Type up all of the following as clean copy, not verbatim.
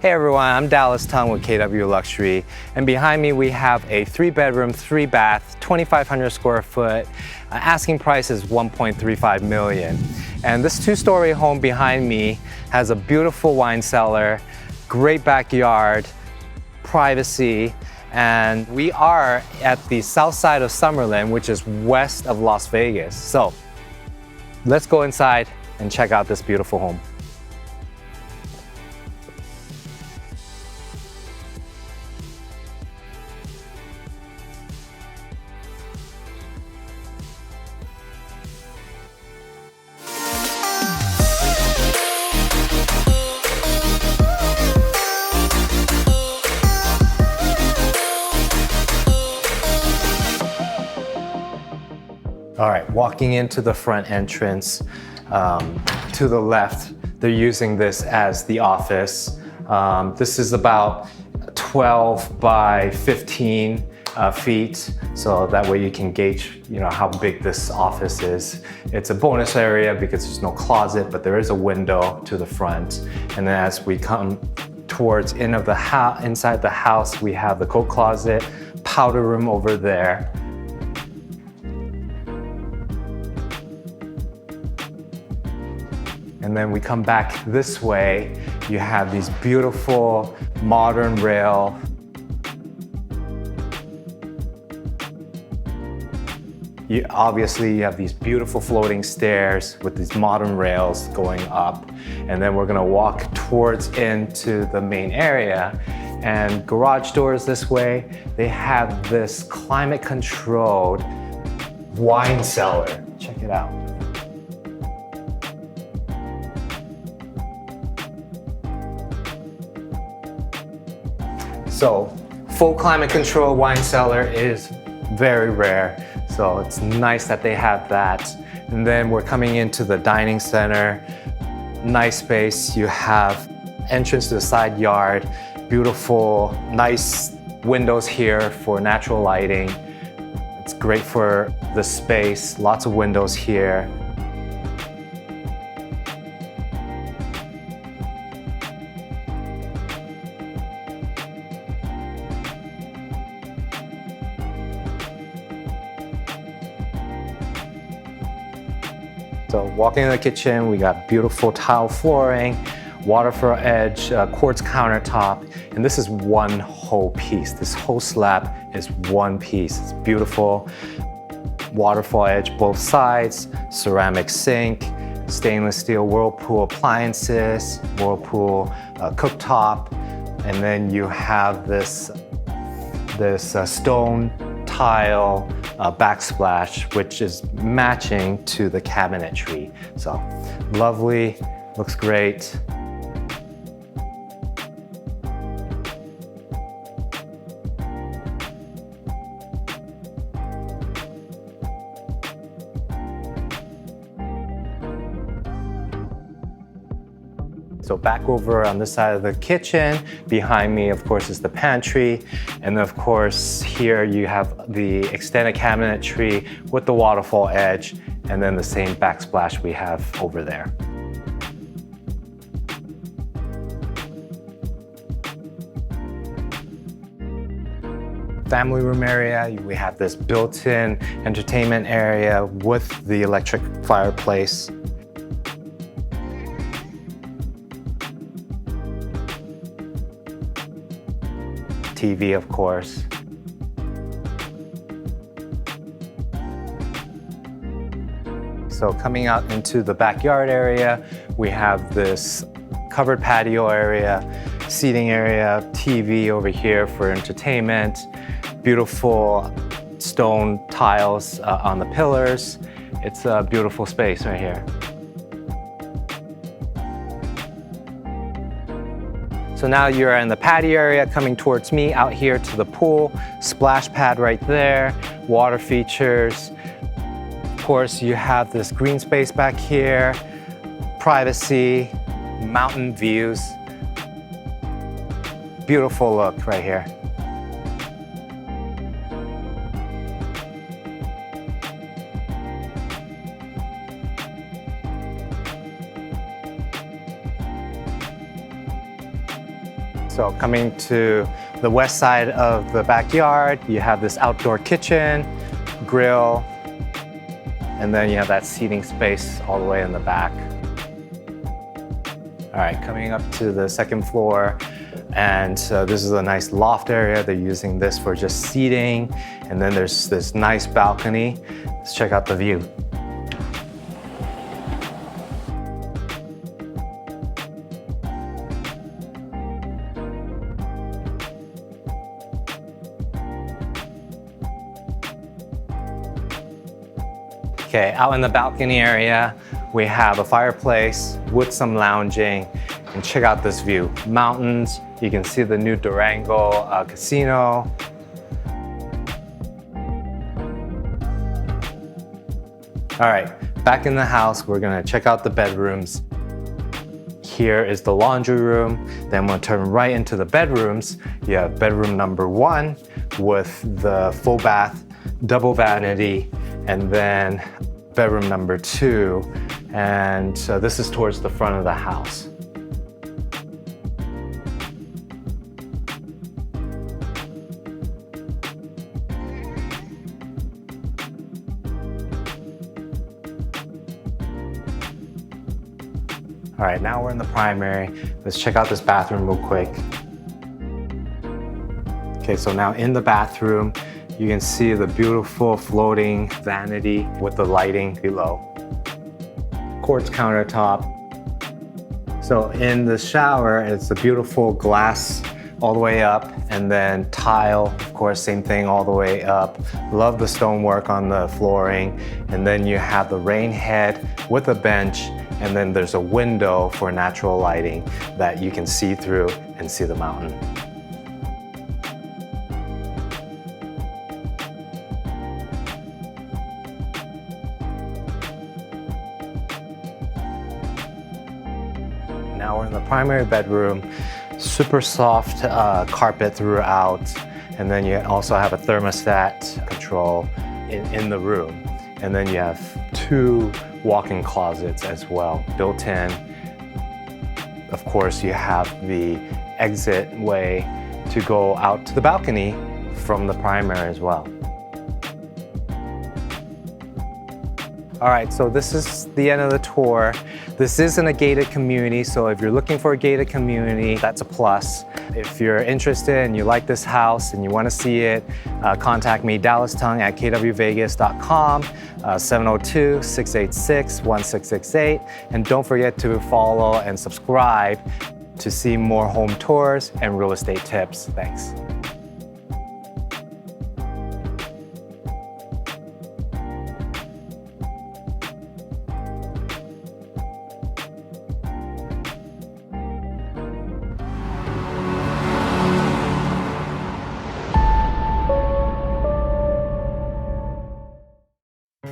Hey everyone, I'm Dallas Tung with KW Luxury, and behind me we have a 3-bedroom, 3-bath, 2,500 square foot. Asking price is $1.35 million. And this 2-story home behind me has a beautiful wine cellar, great backyard, privacy, and we are at the south side of Summerlin, which is west of Las Vegas. So let's go inside and check out this beautiful home. All right, walking into the front entrance, to the left, they're using this as the office. This is about 12 by 15 feet, so that way you can gauge, how big this office is. It's a bonus area because there's no closet, but there is a window to the front. And then as we come towards inside the house, we have the coat closet, powder room over there. And then we come back this way, you have these beautiful modern rail. Obviously, you have these beautiful floating stairs with these modern rails going up. And then we're gonna walk towards into the main area. And garage doors this way, they have this climate controlled wine cellar. Check it out. So, full climate control wine cellar is very rare. So it's nice that they have that. And then we're coming into the dining center. Nice space. You have entrance to the side yard. Beautiful, nice windows here for natural lighting. It's great for the space. Lots of windows here. So walking in the kitchen, we got beautiful tile flooring, waterfall edge, quartz countertop, and this is one whole piece. This whole slab is one piece. It's beautiful. Waterfall edge both sides, ceramic sink, stainless steel Whirlpool appliances, Whirlpool cooktop, and then you have this stone tile backsplash, which is matching to the cabinetry. So lovely, looks great. So back over on this side of the kitchen, behind me, of course, is the pantry. And then, of course, here you have the extended cabinetry with the waterfall edge, and then the same backsplash we have over there. Family room area, we have this built-in entertainment area with the electric fireplace. TV, of course. So coming out into the backyard area, we have this covered patio area, seating area, TV over here for entertainment, beautiful stone tiles on the pillars. It's a beautiful space right here. So now you're in the patio area coming towards me, out here to the pool, splash pad right there, water features. Of course, you have this green space back here, privacy, mountain views. Beautiful look right here. So coming to the west side of the backyard, you have this outdoor kitchen, grill, and then you have that seating space all the way in the back. All right, coming up to the second floor, and this is a nice loft area. They're using this for just seating, and then there's this nice balcony. Let's check out the view. Okay, out in the balcony area, we have a fireplace with some lounging, and check out this view. Mountains, you can see the new Durango casino. All right, back in the house, we're gonna check out the bedrooms. Here is the laundry room. Then we'll turn right into the bedrooms. You have bedroom number 1 with the full bath, double vanity, and then bedroom number 2. And so this is towards the front of the house. All right, now we're in the primary. Let's check out this bathroom real quick. Okay, so now in the bathroom, you can see the beautiful floating vanity with the lighting below. Quartz countertop. So in the shower, it's a beautiful glass all the way up, and then tile, of course, same thing all the way up. Love the stonework on the flooring. And then you have the rain head with a bench, and then there's a window for natural lighting that you can see through and see the mountain. Now we're in the primary bedroom, super soft carpet throughout, and then you also have a thermostat control in the room. And then you have 2 walk-in closets as well, built in. Of course, you have the exit way to go out to the balcony from the primary as well. All right, so this is the end of the tour. This isn't a gated community, so if you're looking for a gated community, that's a plus. If you're interested and you like this house and you want to see it, contact me, Dallas Tung at kwvegas.com, 702-686-1668. And don't forget to follow and subscribe to see more home tours and real estate tips. Thanks.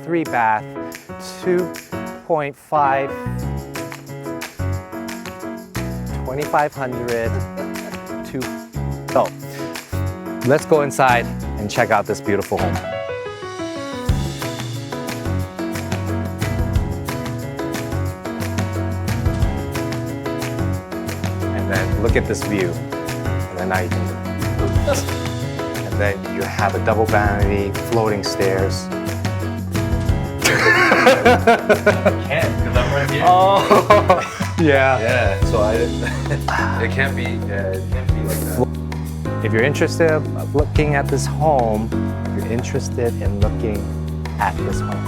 Three bath, 2.5, 2,500, So let's go inside and check out this beautiful home. And then look at this view. And then now you can, and then you have a double vanity, floating stairs. Can't, because I'm right here. Oh, yeah. Yeah, so it can't be like that. If you're interested in looking at this home, if you're interested in looking at this home,